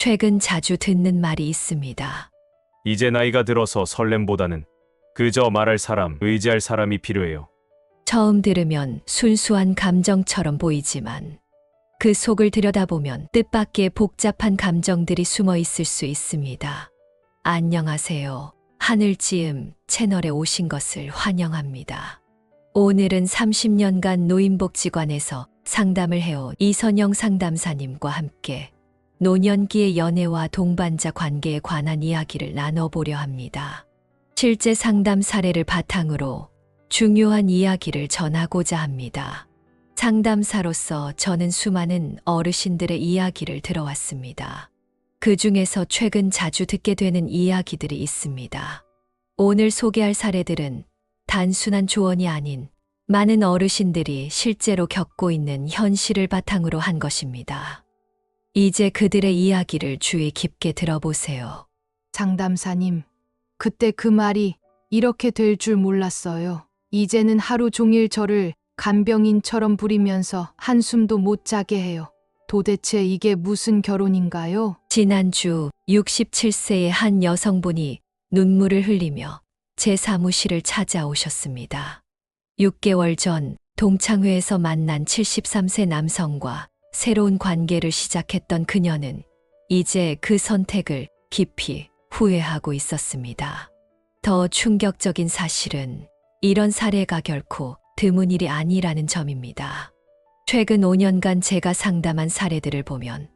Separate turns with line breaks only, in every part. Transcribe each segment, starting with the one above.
최근 자주 듣는 말이 있습니다.
이제 나이가 들어서 설렘보다는 그저 말할 사람, 의지할 사람이 필요해요.
처음 들으면 순수한 감정처럼 보이지만 그 속을 들여다보면 뜻밖의 복잡한 감정들이 숨어 있을 수 있습니다. 안녕하세요. 하늘지음 채널에 오신 것을 환영합니다. 오늘은 30년간 노인복지관에서 상담을 해온 이선영 상담사님과 함께 노년기의 연애와 동반자 관계에 관한 이야기를 나눠보려 합니다. 실제 상담 사례를 바탕으로 중요한 이야기를 전하고자 합니다. 상담사로서 저는 수많은 어르신들의 이야기를 들어왔습니다. 그 중에서 최근 자주 듣게 되는 이야기들이 있습니다. 오늘 소개할 사례들은 단순한 조언이 아닌 많은 어르신들이 실제로 겪고 있는 현실을 바탕으로 한 것입니다. 이제 그들의 이야기를 주의 깊게 들어보세요.
상담사님, 그때 그 말이 이렇게 될 줄 몰랐어요. 이제는 하루 종일 저를 간병인처럼 부리면서 한숨도 못 자게 해요. 도대체 이게 무슨 결혼인가요?
지난주 67세의 한 여성분이 눈물을 흘리며 제 사무실을 찾아오셨습니다. 6개월 전 동창회에서 만난 73세 남성과 새로운 관계를 시작했던 그녀는 이제 그 선택을 깊이 후회하고 있었습니다. 더 충격적인 사실은 이런 사례가 결코 드문 일이 아니라는 점입니다. 최근 5년간 제가 상담한 사례들을 보면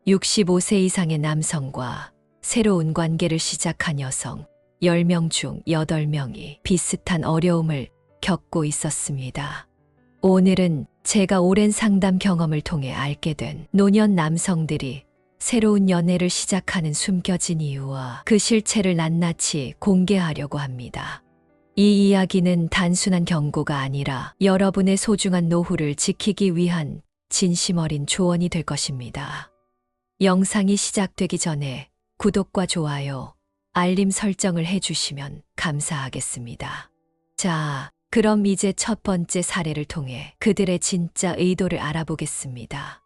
65세 이상의 남성과 새로운 관계를 시작한 여성 10명 중 8명이 비슷한 어려움을 겪고 있었습니다. 오늘은 제가 오랜 상담 경험을 통해 알게 된 노년 남성들이 새로운 연애를 시작하는 숨겨진 이유와 그 실체를 낱낱이 공개하려고 합니다. 이 이야기는 단순한 경고가 아니라 여러분의 소중한 노후를 지키기 위한 진심 어린 조언이 될 것입니다. 영상이 시작되기 전에 구독과 좋아요, 알림 설정을 해주시면 감사하겠습니다. 자, 그럼 이제 첫 번째 사례를 통해 그들의 진짜 의도를 알아보겠습니다.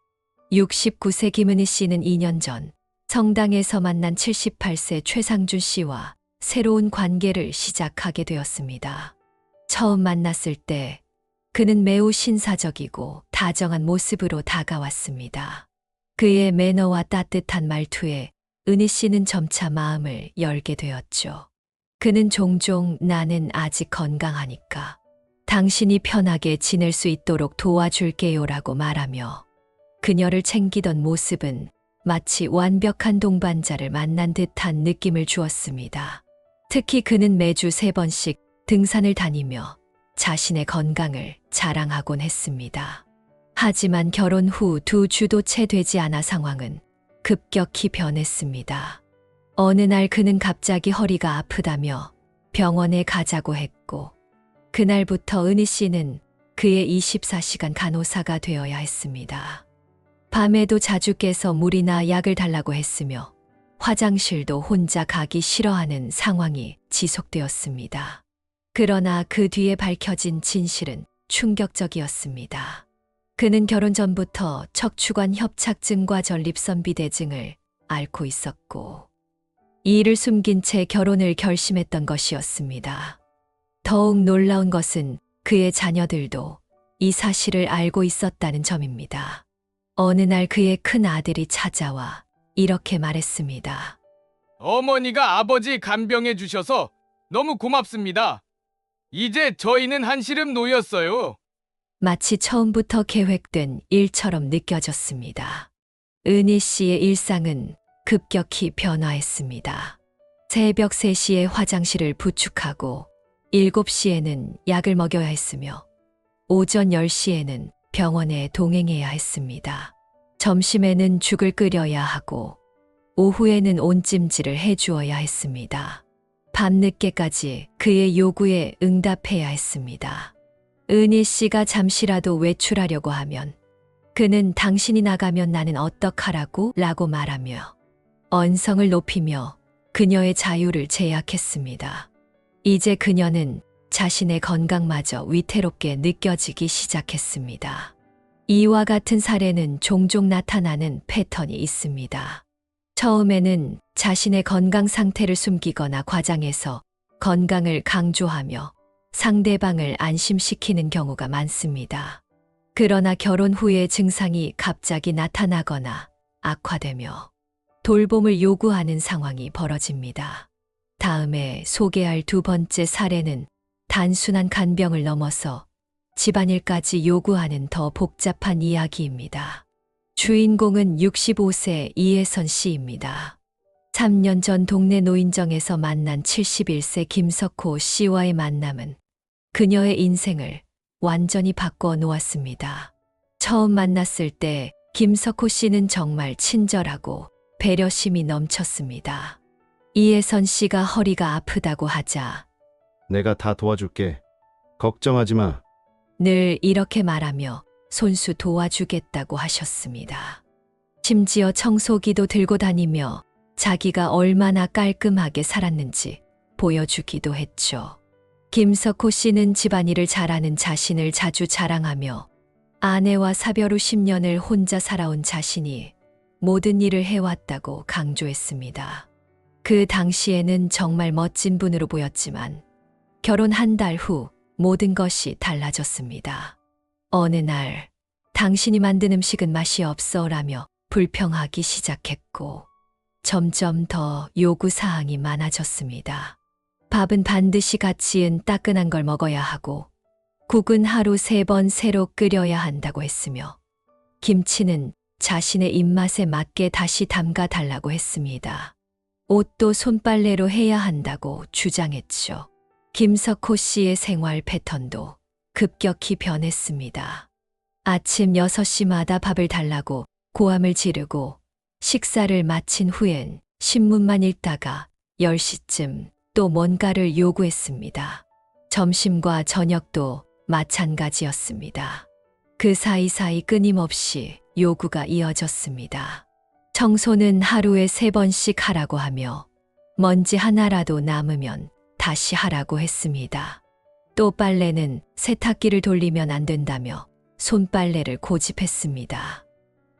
69세 김은희 씨는 2년 전 성당에서 만난 78세 최상준 씨와 새로운 관계를 시작하게 되었습니다. 처음 만났을 때 그는 매우 신사적이고 다정한 모습으로 다가왔습니다. 그의 매너와 따뜻한 말투에 은희 씨는 점차 마음을 열게 되었죠. 그는 종종 나는 아직 건강하니까 당신이 편하게 지낼 수 있도록 도와줄게요라고 말하며 그녀를 챙기던 모습은 마치 완벽한 동반자를 만난 듯한 느낌을 주었습니다. 특히 그는 매주 3번씩 등산을 다니며 자신의 건강을 자랑하곤 했습니다. 하지만 결혼 후 2주도 채 되지 않아 상황은 급격히 변했습니다. 어느 날 그는 갑자기 허리가 아프다며 병원에 가자고 했고 그날부터 은희 씨는 그의 24시간 간호사가 되어야 했습니다. 밤에도 자주 깨서 물이나 약을 달라고 했으며 화장실도 혼자 가기 싫어하는 상황이 지속되었습니다. 그러나 그 뒤에 밝혀진 진실은 충격적이었습니다. 그는 결혼 전부터 척추관 협착증과 전립선 비대증을 앓고 있었고 이를 숨긴 채 결혼을 결심했던 것이었습니다. 더욱 놀라운 것은 그의 자녀들도 이 사실을 알고 있었다는 점입니다. 어느 날 그의 큰 아들이 찾아와 이렇게 말했습니다.
어머니가 아버지 간병해 주셔서 너무 고맙습니다. 이제 저희는 한시름 놓였어요.
마치 처음부터 계획된 일처럼 느껴졌습니다. 은희 씨의 일상은 급격히 변화했습니다. 새벽 3시에 화장실을 부축하고 7시에는 약을 먹여야 했으며 오전 10시에는 병원에 동행해야 했습니다. 점심에는 죽을 끓여야 하고 오후에는 온찜질을 해주어야 했습니다. 밤늦게까지 그의 요구에 응답해야 했습니다. 은희 씨가 잠시라도 외출하려고 하면 그는 당신이 나가면 나는 어떡하라고? 라고 말하며 언성을 높이며 그녀의 자유를 제약했습니다. 이제 그녀는 자신의 건강마저 위태롭게 느껴지기 시작했습니다. 이와 같은 사례는 종종 나타나는 패턴이 있습니다. 처음에는 자신의 건강 상태를 숨기거나 과장해서 건강을 강조하며 상대방을 안심시키는 경우가 많습니다. 그러나 결혼 후에 증상이 갑자기 나타나거나 악화되며 돌봄을 요구하는 상황이 벌어집니다. 다음에 소개할 두 번째 사례는 단순한 간병을 넘어서 집안일까지 요구하는 더 복잡한 이야기입니다. 주인공은 65세 이혜선 씨입니다. 3년 전 동네 노인정에서 만난 71세 김석호 씨와의 만남은 그녀의 인생을 완전히 바꿔 놓았습니다. 처음 만났을 때 김석호 씨는 정말 친절하고 배려심이 넘쳤습니다. 이혜선 씨가 허리가 아프다고 하자
내가 다 도와줄게. 걱정하지 마.
늘 이렇게 말하며 손수 도와주겠다고 하셨습니다. 심지어 청소기도 들고 다니며 자기가 얼마나 깔끔하게 살았는지 보여주기도 했죠. 김석호 씨는 집안일을 잘하는 자신을 자주 자랑하며 아내와 사별 후 10년을 혼자 살아온 자신이 모든 일을 해왔다고 강조했습니다. 그 당시에는 정말 멋진 분으로 보였지만 결혼 한 달 후 모든 것이 달라졌습니다. 어느 날 당신이 만든 음식은 맛이 없어라며 불평하기 시작했고 점점 더 요구사항이 많아졌습니다. 밥은 반드시 갓 지은 따끈한 걸 먹어야 하고 국은 하루 3번 새로 끓여야 한다고 했으며 김치는 자신의 입맛에 맞게 다시 담가 달라고 했습니다. 옷도 손빨래로 해야 한다고 주장했죠. 김석호 씨의 생활 패턴도 급격히 변했습니다. 아침 6시마다 밥을 달라고 고함을 지르고 식사를 마친 후엔 신문만 읽다가 10시쯤 또 뭔가를 요구했습니다. 점심과 저녁도 마찬가지였습니다. 그 사이사이 끊임없이 요구가 이어졌습니다. 청소는 하루에 3번씩 하라고 하며 먼지 하나라도 남으면 다시 하라고 했습니다. 또 빨래는 세탁기를 돌리면 안 된다며 손빨래를 고집했습니다.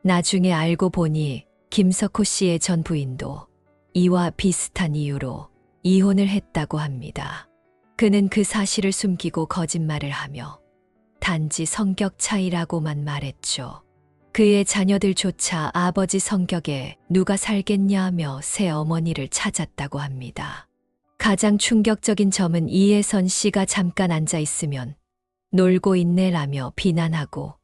나중에 알고 보니 김석호 씨의 전 부인도 이와 비슷한 이유로 이혼을 했다고 합니다. 그는 그 사실을 숨기고 거짓말을 하며 단지 성격 차이라고만 말했죠. 그의 자녀들조차 아버지 성격에 누가 살겠냐며 새 어머니를 찾았다고 합니다. 가장 충격적인 점은 이혜선 씨가 잠깐 앉아 있으면 놀고 있네라며 비난하고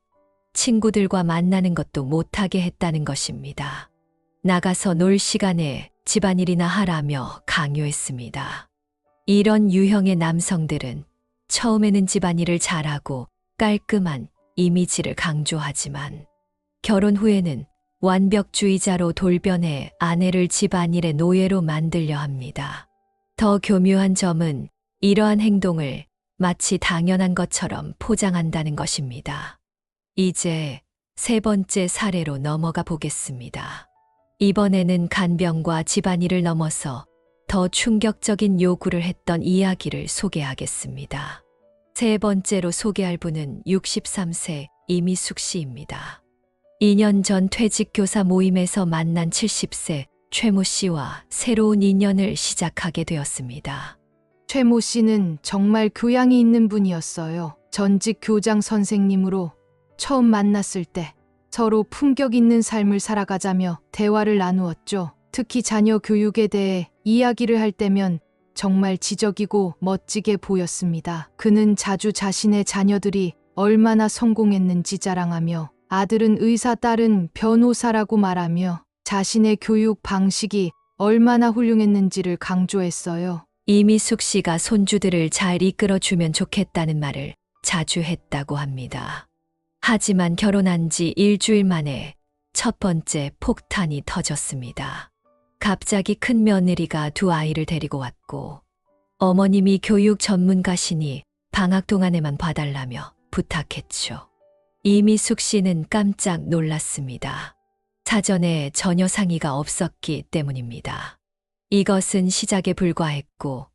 친구들과 만나는 것도 못하게 했다는 것입니다. 나가서 놀 시간에 집안일이나 하라며 강요했습니다. 이런 유형의 남성들은 처음에는 집안일을 잘하고 깔끔한 이미지를 강조하지만 결혼 후에는 완벽주의자로 돌변해 아내를 집안일의 노예로 만들려 합니다. 더 교묘한 점은 이러한 행동을 마치 당연한 것처럼 포장한다는 것입니다. 이제 3번째 사례로 넘어가 보겠습니다. 이번에는 간병과 집안일을 넘어서 더 충격적인 요구를 했던 이야기를 소개하겠습니다. 3번째로 소개할 분은 63세 이미숙 씨입니다. 2년 전 퇴직 교사 모임에서 만난 70세 최모 씨와 새로운 인연을 시작하게 되었습니다.
최모 씨는 정말 교양이 있는 분이었어요. 전직 교장 선생님으로 처음 만났을 때 서로 품격 있는 삶을 살아가자며 대화를 나누었죠. 특히 자녀 교육에 대해 이야기를 할 때면 정말 지적이고 멋지게 보였습니다. 그는 자주 자신의 자녀들이 얼마나 성공했는지 자랑하며 아들은 의사, 딸은 변호사라고 말하며 자신의 교육 방식이 얼마나 훌륭했는지를 강조했어요.
이미숙 씨가 손주들을 잘 이끌어주면 좋겠다는 말을 자주 했다고 합니다. 하지만 결혼한 지 일주일 만에 첫 번째 폭탄이 터졌습니다. 갑자기 큰 며느리가 2 아이를 데리고 왔고 어머님이 교육 전문가시니 방학 동안에만 봐달라며 부탁했죠. 이미숙 씨는 깜짝 놀랐습니다. 사전에 전혀 상의가 없었기 때문입니다. 이것은 시작에 불과했고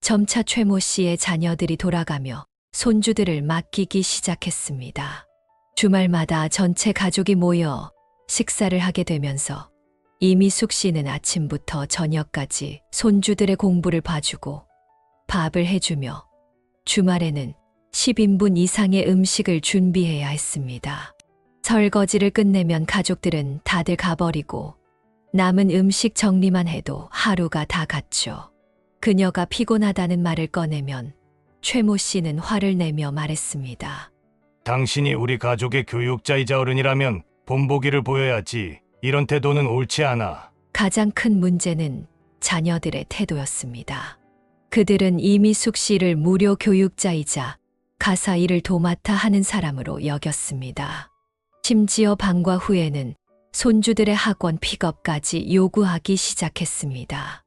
점차 최모 씨의 자녀들이 돌아가며 손주들을 맡기기 시작했습니다. 주말마다 전체 가족이 모여 식사를 하게 되면서 이미숙 씨는 아침부터 저녁까지 손주들의 공부를 봐주고 밥을 해주며 주말에는 10인분 이상의 음식을 준비해야 했습니다. 설거지를 끝내면 가족들은 다들 가버리고 남은 음식 정리만 해도 하루가 다 갔죠. 그녀가 피곤하다는 말을 꺼내면 최모 씨는 화를 내며 말했습니다.
당신이 우리 가족의 교육자이자 어른이라면 본보기를 보여야지. 이런 태도는 옳지 않아.
가장 큰 문제는 자녀들의 태도였습니다. 그들은 이미숙 씨를 무료 교육자이자 가사 일을 도맡아 하는 사람으로 여겼습니다. 심지어 방과 후에는 손주들의 학원 픽업까지 요구하기 시작했습니다.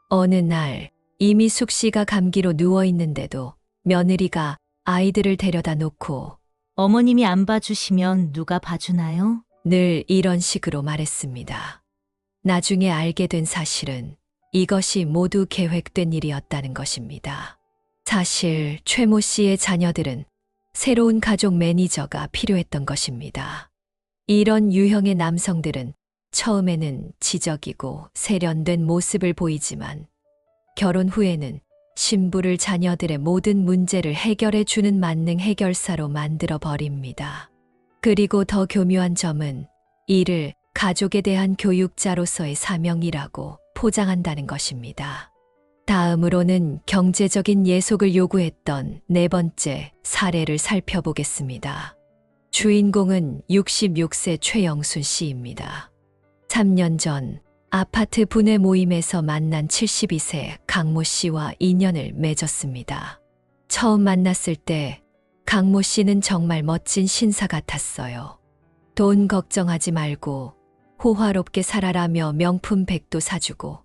어느 날 이미숙 씨가 감기로 누워 있는데도 며느리가 아이들을 데려다 놓고
어머님이 안 봐주시면 누가 봐주나요?
늘 이런 식으로 말했습니다. 나중에 알게 된 사실은 이것이 모두 계획된 일이었다는 것입니다. 사실 최모 씨의 자녀들은 새로운 가족 매니저가 필요했던 것입니다. 이런 유형의 남성들은 처음에는 지적이고 세련된 모습을 보이지만 결혼 후에는 신부를 자녀들의 모든 문제를 해결해 주는 만능 해결사로 만들어 버립니다. 그리고 더 교묘한 점은 이를 가족에 대한 교육자로서의 사명이라고 포장한다는 것입니다. 다음으로는 경제적인 예속을 요구했던 네 번째 사례를 살펴보겠습니다. 주인공은 66세 최영순 씨입니다. 3년 전 아파트 분회 모임에서 만난 72세 강모 씨와 인연을 맺었습니다. 처음 만났을 때 강모 씨는 정말 멋진 신사 같았어요. 돈 걱정하지 말고 호화롭게 살아라며 명품 백도 사주고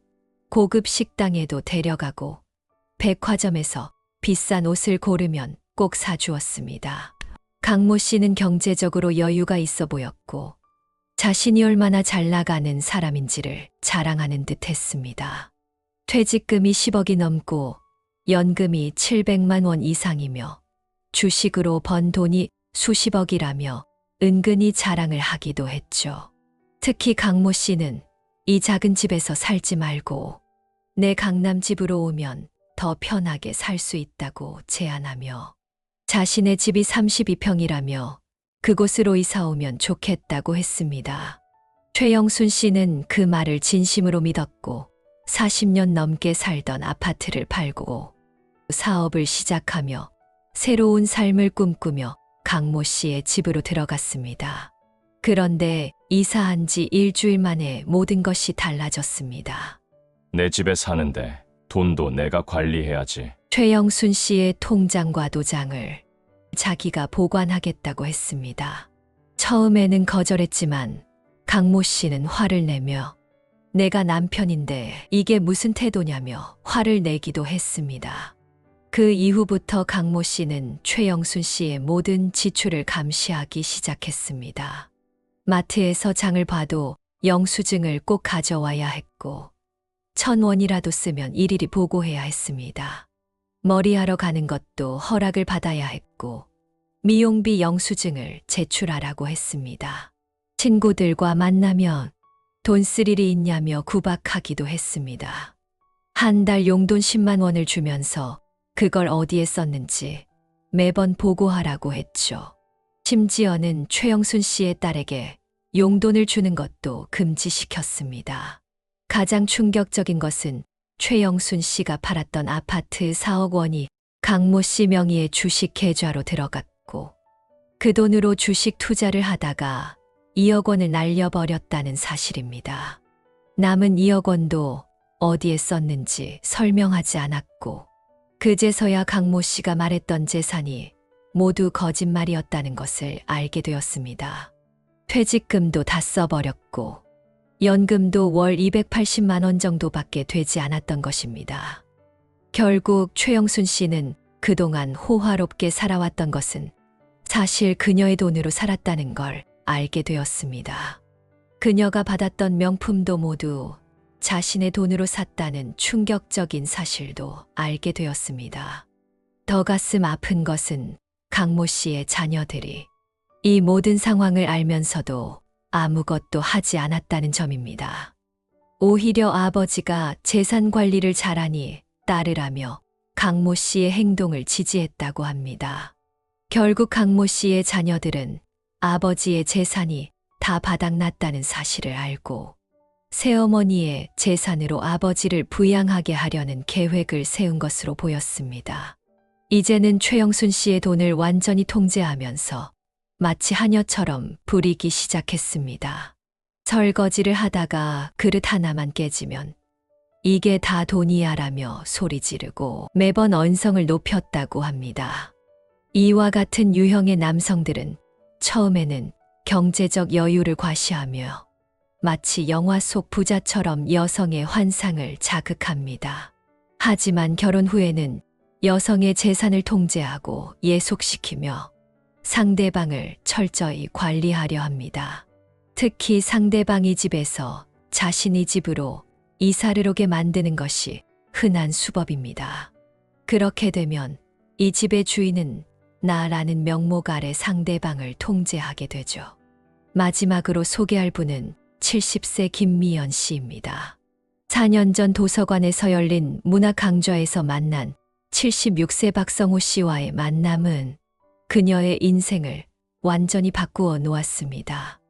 고급 식당에도 데려가고 백화점에서 비싼 옷을 고르면 꼭 사주었습니다. 강모 씨는 경제적으로 여유가 있어 보였고 자신이 얼마나 잘 나가는 사람인지를 자랑하는 듯 했습니다. 퇴직금이 10억이 넘고 연금이 700만 원 이상이며 주식으로 번 돈이 수십억이라며 은근히 자랑을 하기도 했죠. 특히 강모 씨는 이 작은 집에서 살지 말고 내 강남 집으로 오면 더 편하게 살 수 있다고 제안하며 자신의 집이 32평이라며 그곳으로 이사 오면 좋겠다고 했습니다. 최영순 씨는 그 말을 진심으로 믿었고 40년 넘게 살던 아파트를 팔고 사업을 시작하며 새로운 삶을 꿈꾸며 강모 씨의 집으로 들어갔습니다. 그런데 이사한 지 일주일 만에 모든 것이 달라졌습니다.
내 집에 사는데 돈도 내가 관리해야지.
최영순 씨의 통장과 도장을 자기가 보관하겠다고 했습니다. 처음에는 거절했지만 강모 씨는 화를 내며 내가 남편인데 이게 무슨 태도냐며 화를 내기도 했습니다. 그 이후부터 강모 씨는 최영순 씨의 모든 지출을 감시하기 시작했습니다. 마트에서 장을 봐도 영수증을 꼭 가져와야 했고 1,000원이라도 쓰면 일일이 보고해야 했습니다. 머리하러 가는 것도 허락을 받아야 했고 미용비 영수증을 제출하라고 했습니다. 친구들과 만나면 돈 쓸 일이 있냐며 구박하기도 했습니다. 한 달 용돈 10만 원을 주면서 그걸 어디에 썼는지 매번 보고하라고 했죠. 심지어는 최영순 씨의 딸에게 용돈을 주는 것도 금지시켰습니다. 가장 충격적인 것은 최영순 씨가 팔았던 아파트 4억 원이 강모 씨 명의의 주식 계좌로 들어갔고 그 돈으로 주식 투자를 하다가 2억 원을 날려버렸다는 사실입니다. 남은 2억 원도 어디에 썼는지 설명하지 않았고 그제서야 강모 씨가 말했던 재산이 모두 거짓말이었다는 것을 알게 되었습니다. 퇴직금도 다 써버렸고 연금도 월 280만 원 정도밖에 되지 않았던 것입니다. 결국 최영순 씨는 그동안 호화롭게 살아왔던 것은 사실 그녀의 돈으로 살았다는 걸 알게 되었습니다. 그녀가 받았던 명품도 모두 자신의 돈으로 샀다는 충격적인 사실도 알게 되었습니다. 더 가슴 아픈 것은 강모 씨의 자녀들이 이 모든 상황을 알면서도 아무것도 하지 않았다는 점입니다. 오히려 아버지가 재산 관리를 잘하니 따르라며 강모 씨의 행동을 지지했다고 합니다. 결국 강모 씨의 자녀들은 아버지의 재산이 다 바닥났다는 사실을 알고 새어머니의 재산으로 아버지를 부양하게 하려는 계획을 세운 것으로 보였습니다. 이제는 최영순 씨의 돈을 완전히 통제하면서 마치 하녀처럼 부리기 시작했습니다. 설거지를 하다가 그릇 하나만 깨지면 이게 다 돈이야라며 소리 지르고 매번 언성을 높였다고 합니다. 이와 같은 유형의 남성들은 처음에는 경제적 여유를 과시하며 마치 영화 속 부자처럼 여성의 환상을 자극합니다. 하지만 결혼 후에는 여성의 재산을 통제하고 예속시키며 상대방을 철저히 관리하려 합니다. 특히 상대방이 집에서 자신이 집으로 이사를 오게 만드는 것이 흔한 수법입니다. 그렇게 되면 이 집의 주인은 나라는 명목 아래 상대방을 통제하게 되죠. 마지막으로 소개할 분은 70세 김미연 씨입니다. 4년 전 도서관에서 열린 문학 강좌에서 만난 76세 박성호 씨와의 만남은 그녀의 인생을 완전히 바꾸어 놓았습니다.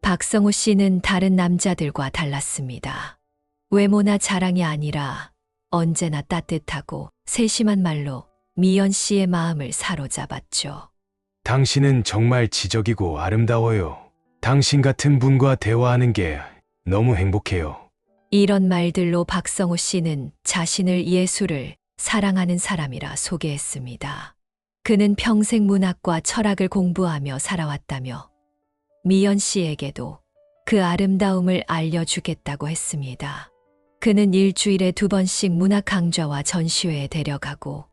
박성호 씨는 다른 남자들과 달랐습니다. 외모나 자랑이 아니라 언제나 따뜻하고 세심한 말로 미연 씨의 마음을 사로잡았죠.
당신은 정말 지적이고 아름다워요. 당신 같은 분과 대화하는 게 너무 행복해요.
이런 말들로 박성호 씨는 자신을 예술을 사랑하는 사람이라 소개했습니다. 그는 평생 문학과 철학을 공부하며 살아왔다며 미연 씨에게도 그 아름다움을 알려주겠다고 했습니다. 그는 일주일에 2번씩 문학 강좌와 전시회에 데려가고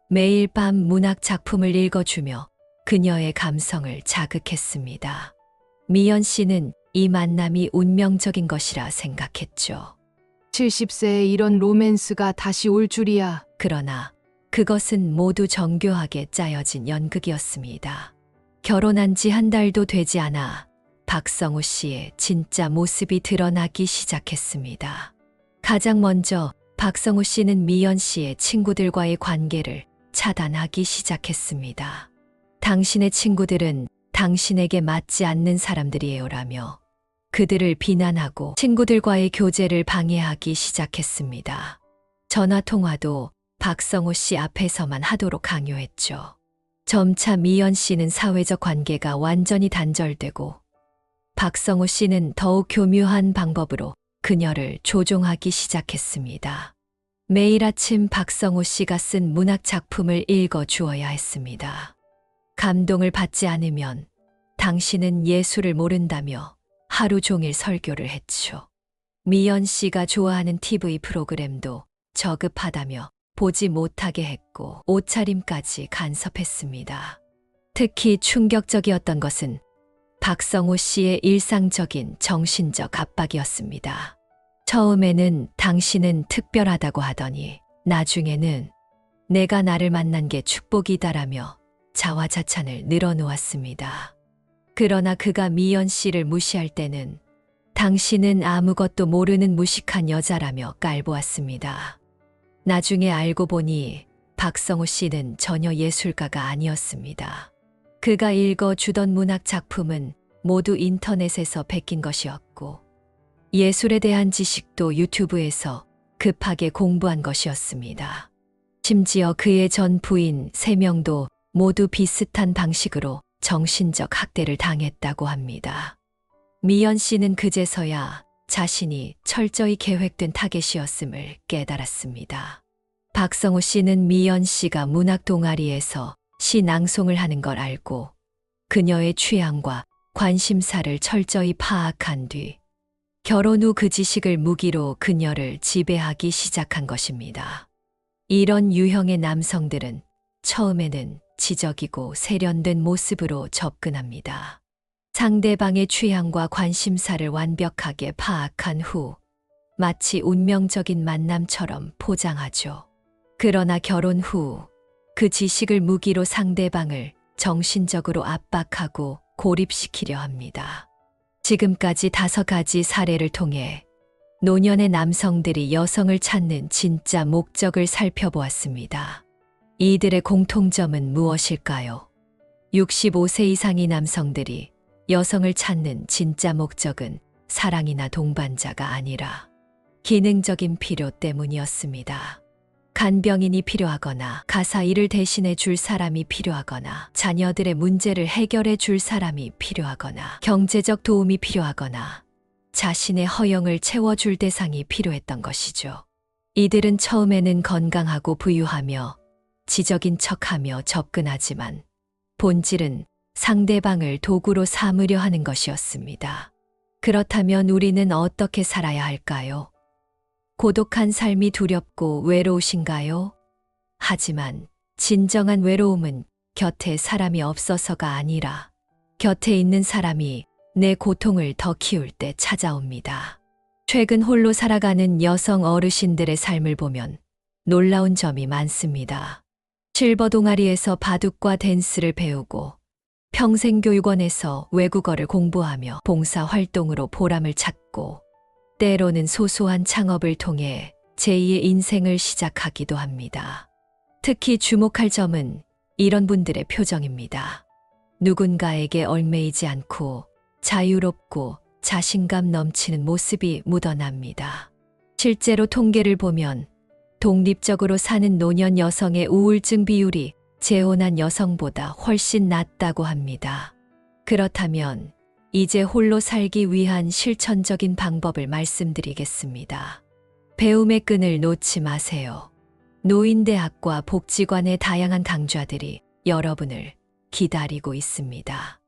매일 밤 문학 작품을 읽어주며 그녀의 감성을 자극했습니다. 미연 씨는 이 만남이 운명적인 것이라 생각했죠.
70세에 이런 로맨스가 다시 올 줄이야.
그러나 그것은 모두 정교하게 짜여진 연극이었습니다. 결혼한 지 한 달도 되지 않아 박성호 씨의 진짜 모습이 드러나기 시작했습니다. 가장 먼저 박성호 씨는 미연 씨의 친구들과의 관계를 차단하기 시작했습니다. 당신의 친구들은 당신에게 맞지 않는 사람들이에요라며 그들을 비난하고 친구들과의 교제를 방해하기 시작했습니다. 전화통화도 박성호 씨 앞에서만 하도록 강요했죠. 점차 미연 씨는 사회적 관계가 완전히 단절되고 박성호 씨는 더욱 교묘한 방법으로 그녀를 조종하기 시작했습니다. 매일 아침 박성호 씨가 쓴 문학 작품을 읽어 주어야 했습니다. 감동을 받지 않으면 당신은 예술을 모른다며 하루 종일 설교를 했죠. 미연 씨가 좋아하는 TV 프로그램도 저급하다며 보지 못하게 했고 옷차림까지 간섭했습니다. 특히 충격적이었던 것은 박성호 씨의 일상적인 정신적 압박이었습니다. 처음에는 당신은 특별하다고 하더니 나중에는 내가 나를 만난 게 축복이다라며 자화자찬을 늘어놓았습니다. 그러나 그가 미연 씨를 무시할 때는 당신은 아무것도 모르는 무식한 여자라며 깔보았습니다. 나중에 알고 보니 박성호 씨는 전혀 예술가가 아니었습니다. 그가 읽어주던 문학 작품은 모두 인터넷에서 베낀 것이었고 예술에 대한 지식도 유튜브에서 급하게 공부한 것이었습니다. 심지어 그의 전 부인 3명도 모두 비슷한 방식으로 정신적 학대를 당했다고 합니다. 미연 씨는 그제서야 자신이 철저히 계획된 타겟이었음을 깨달았습니다. 박성호 씨는 미연 씨가 문학 동아리에서 시 낭송을 하는 걸 알고 그녀의 취향과 관심사를 철저히 파악한 뒤 결혼 후 그 지식을 무기로 그녀를 지배하기 시작한 것입니다. 이런 유형의 남성들은 처음에는 지적이고 세련된 모습으로 접근합니다. 상대방의 취향과 관심사를 완벽하게 파악한 후 마치 운명적인 만남처럼 포장하죠. 그러나 결혼 후 그 지식을 무기로 상대방을 정신적으로 압박하고 고립시키려 합니다. 지금까지 5가지 사례를 통해 노년의 남성들이 여성을 찾는 진짜 목적을 살펴보았습니다. 이들의 공통점은 무엇일까요? 65세 이상의 남성들이 여성을 찾는 진짜 목적은 사랑이나 동반자가 아니라 기능적인 필요 때문이었습니다. 간병인이 필요하거나 가사 일을 대신해 줄 사람이 필요하거나 자녀들의 문제를 해결해 줄 사람이 필요하거나 경제적 도움이 필요하거나 자신의 허영을 채워줄 대상이 필요했던 것이죠. 이들은 처음에는 건강하고 부유하며 지적인 척하며 접근하지만 본질은 상대방을 도구로 삼으려 하는 것이었습니다. 그렇다면 우리는 어떻게 살아야 할까요? 고독한 삶이 두렵고 외로우신가요? 하지만 진정한 외로움은 곁에 사람이 없어서가 아니라 곁에 있는 사람이 내 고통을 더 키울 때 찾아옵니다. 최근 홀로 살아가는 여성 어르신들의 삶을 보면 놀라운 점이 많습니다. 실버 동아리에서 바둑과 댄스를 배우고 평생교육원에서 외국어를 공부하며 봉사활동으로 보람을 찾고 때로는 소소한 창업을 통해 제2의 인생을 시작하기도 합니다. 특히 주목할 점은 이런 분들의 표정입니다. 누군가에게 얽매이지 않고 자유롭고 자신감 넘치는 모습이 묻어납니다. 실제로 통계를 보면 독립적으로 사는 노년 여성의 우울증 비율이 재혼한 여성보다 훨씬 낮다고 합니다. 그렇다면 이제 홀로 살기 위한 실천적인 방법을 말씀드리겠습니다. 배움의 끈을 놓지 마세요. 노인대학과 복지관의 다양한 강좌들이 여러분을 기다리고 있습니다.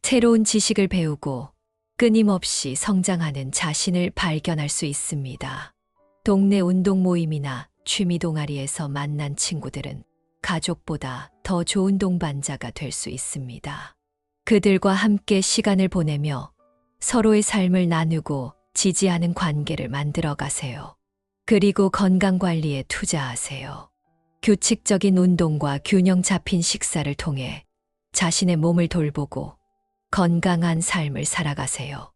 새로운 지식을 배우고 끊임없이 성장하는 자신을 발견할 수 있습니다. 동네 운동 모임이나 취미 동아리에서 만난 친구들은 가족보다 더 좋은 동반자가 될 수 있습니다. 그들과 함께 시간을 보내며 서로의 삶을 나누고 지지하는 관계를 만들어 가세요. 그리고 건강 관리에 투자하세요. 규칙적인 운동과 균형 잡힌 식사를 통해 자신의 몸을 돌보고 건강한 삶을 살아가세요.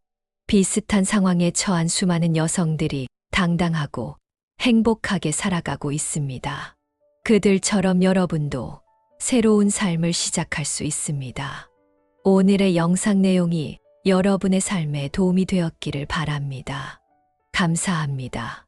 비슷한 상황에 처한 수많은 여성들이 당당하고 행복하게 살아가고 있습니다. 그들처럼 여러분도 새로운 삶을 시작할 수 있습니다. 오늘의 영상 내용이 여러분의 삶에 도움이 되었기를 바랍니다. 감사합니다.